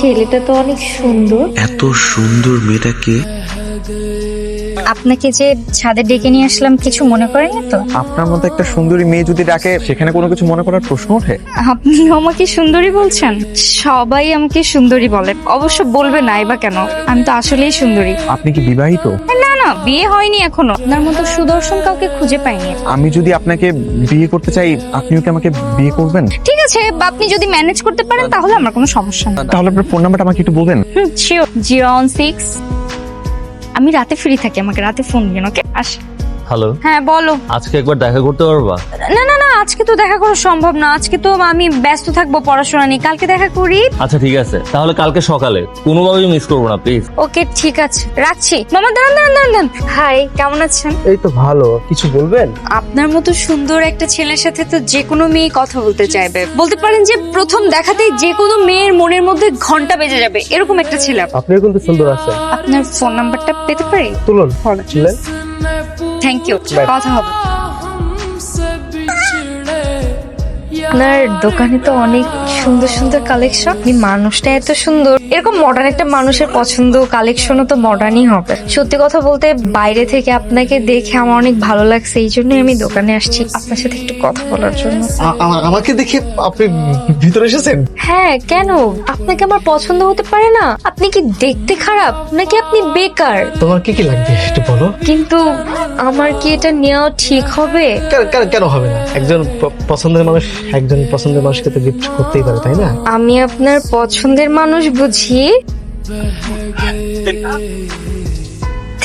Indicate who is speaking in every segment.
Speaker 1: ছেলেটা তো অনেক সুন্দর।
Speaker 2: এত সুন্দর মেয়েটাকে
Speaker 1: আপনাকে যে ছাদে ডেকে নিয়ে আসলাম, কিছু মনে করেন না তো?
Speaker 3: আপনার মতো একটা সুন্দরী মেয়ে যদি ডাকে, সেখানে কোনো কিছু মনে করার প্রশ্ন ওঠে?
Speaker 1: আপনি আমাকে সুন্দরী বলছেন? সবাই আমাকে সুন্দরী বলে, অবশ্য বলবে নাই বা কেন, আমি তো আসলেই সুন্দরী।
Speaker 3: আপনি কি বিবাহিত?
Speaker 1: না না, বিয়ে হয়নি এখনো। আপনার মতো সুদর্শন কাউকে খুঁজে পাইনি।
Speaker 3: আমি যদি আপনাকে বিয়ে করতে চাই, আপনিও কি আমাকে বিয়ে করবেন?
Speaker 1: ঠিক আছে, আপনি যদি ম্যানেজ করতে পারেন তাহলে আমার কোনো সমস্যা নেই।
Speaker 3: তাহলে আপনার ফোন নাম্বারটা আমাকে একটু বলবেন?
Speaker 1: শিওর। 016। আমি রাতে ফ্রি থাকি, আমাকে রাতে ফোন দিন। ওকে, আস।
Speaker 4: হ্যালো,
Speaker 1: হ্যাঁ বলো।
Speaker 4: আজকে একবার দেখা করতে পারবা?
Speaker 1: না না না, আজকে তো দেখা করা সম্ভব না। আজকে তো আমি ব্যস্ত থাকবো পড়াশোনা নিয়ে। কালকে দেখা করি।
Speaker 4: আচ্ছা ঠিক আছে, তাহলে কালকে সকালে। কোনোভাবেই মিস করবো না প্লিজ।
Speaker 1: ওকে ঠিক আছে, রাখছি। মামা দাঁড়ান দাঁড়ান দাঁড়ান। হাই, কেমন আছেন?
Speaker 5: এই তো ভালো। কিছু বলবেন?
Speaker 1: আপনার মতো সুন্দর একটা ছেলের সাথে তো যে কোনো মেয়ে কথা বলতে চাইবে। বলতে পারেন যে প্রথম দেখাতেই যে কোনো মেয়ের মনের মধ্যে ঘন্টা বেজে যাবে, এরকম একটা ছেলে।
Speaker 5: আপনিও কিন্তু সুন্দর আছেন।
Speaker 1: আপনার ফোন নাম্বারটা পেতে পারি?
Speaker 5: তুলুন। ছিলেন?
Speaker 1: Thank you,
Speaker 5: Bye.
Speaker 1: কথা হবে। আপনার দোকানে তো অনেক সুন্দর সুন্দর কালেকশন। আপনি মানুষটা এত সুন্দর, এরকম মডার্ন একটা মানুষের পছন্দ, কালেকশনও তো মডার্নই হবে। সত্যি কথা বলতে বাইরে থেকে আপনাকে দেখে আমার অনেক ভালো লাগছে, এই জন্যই আমি দোকানে আসছি আপনার সাথে একটু কথা বলার জন্য।
Speaker 5: আমাকে দেখে আপনি ভিতরে এসেছেন?
Speaker 1: হ্যাঁ, কেন? আপনাকে আমার পছন্দ হতে পারে না? আপনি কি দেখতে খারাপ নাকি আপনি বেকার?
Speaker 5: তোমার কি কি লাগবে একটু বলো।
Speaker 1: কিন্তু আমার কি এটা নেওয়া ঠিক হবে?
Speaker 5: কেন হবে না? একজন পছন্দের মানুষ একজন পছন্দের মানুষকে তো গিফট করতেই পারে, তাই না?
Speaker 1: আমি আপনার পছন্দের মানুষ বুঝি।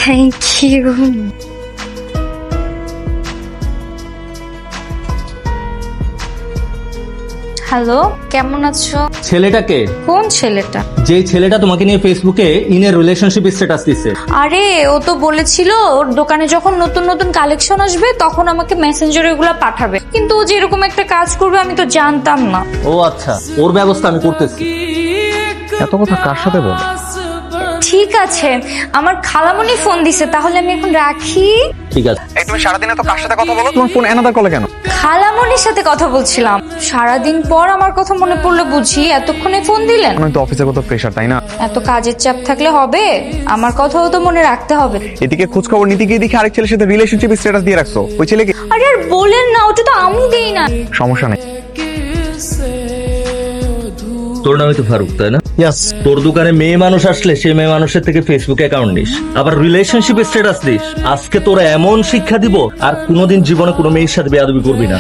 Speaker 1: Thank you. হ্যালো, কেমন আছো?
Speaker 4: ছেলেটাকে?
Speaker 1: কোন ছেলেটা?
Speaker 4: যে ছেলেটা তোমাকে নিয়ে ফেসবুকে ইনের রিলেশনশিপ স্ট্যাটাস দিছে।
Speaker 1: আরে, ও তো বলেছিল ওর দোকানে যখন নতুন নতুন কালেকশন আসবে তখন আমাকে মেসেঞ্জারে এগুলো পাঠাবে, কিন্তু ও যে এরকম একটা কাজ করবে আমি তো জানতাম না।
Speaker 4: ও আচ্ছা, ওর ব্যবস্থা আমি করতেছি।
Speaker 3: এত কথা কার সাথে বলে?
Speaker 1: ঠিক আছে, আমার খালামণি ফোন দিছে, তাহলে আমি এখন রাখি।
Speaker 4: ঠিক আছে।
Speaker 3: এই তুমি সারাদিন এত কার সাথে কথা বলো? তোমার ফোন এনাদার কলে কেন?
Speaker 1: খালামণির সাথে কথা বলছিলাম। সারাদিন পর আমার কথা মনে পড়লো বুঝি, এতক্ষণে ফোন দিলেন?
Speaker 3: আমি তো অফিসে কত প্রেশার, তাই না?
Speaker 1: এত কাজের চাপ থাকলে হবে? আমার কথাও তো মনে রাখতে হবে।
Speaker 3: এদিকে খোঁজ খবর নিতে গিয়ে দেখি আরেক ছেলের সাথে রিলেশনশিপ স্ট্যাটাস দিয়ে রাখছো। ওই ছেলে কি?
Speaker 1: আরে আর বলেন না, ওটা তো আমি দেই না।
Speaker 3: সমস্যা নেই।
Speaker 4: তোর নামই তো ফারুক, তাই না?
Speaker 5: ইয়েস।
Speaker 4: তোর দোকানে মেয়ে মানুষ আসলে সেই মেয়ে মানুষের থেকে ফেসবুক অ্যাকাউন্ট নিস, আবার রিলেশনশিপ স্ট্যাটাস দিস। আজকে তোরা এমন শিক্ষা দিব আর কোনোদিন জীবনে কোনো মেয়ের সাথে বেয়াদবি করবি না।